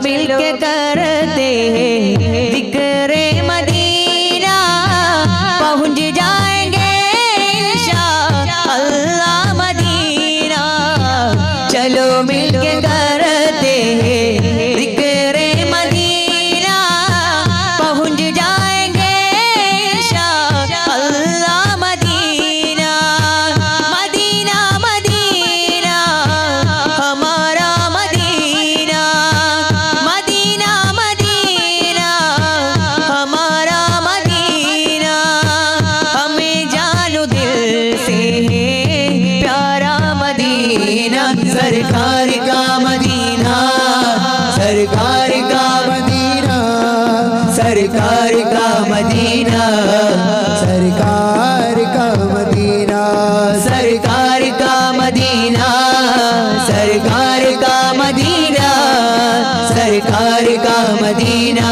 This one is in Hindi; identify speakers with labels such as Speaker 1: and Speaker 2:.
Speaker 1: मिलके करते हैं जिक्रे मदीना, पहुँच जाएंगे इंशाअल्लाह मदीना। चलो मिलके करते हैं जिक्रे मदीना, पहुँच जाएंगे इंशाअल्लाह मदीना। मदीना मदीना हमारा मदीना, मदीना मदीना हमारा मदीना। हमें जानो दिल से है प्यारा मदीना। सरकार का मदीना, सरकार का मदीना, सरकार का मदीना,
Speaker 2: सरकार का मदीना,
Speaker 1: सरकार का मदीना, सरकार का मदीना, सरकार का मदीना।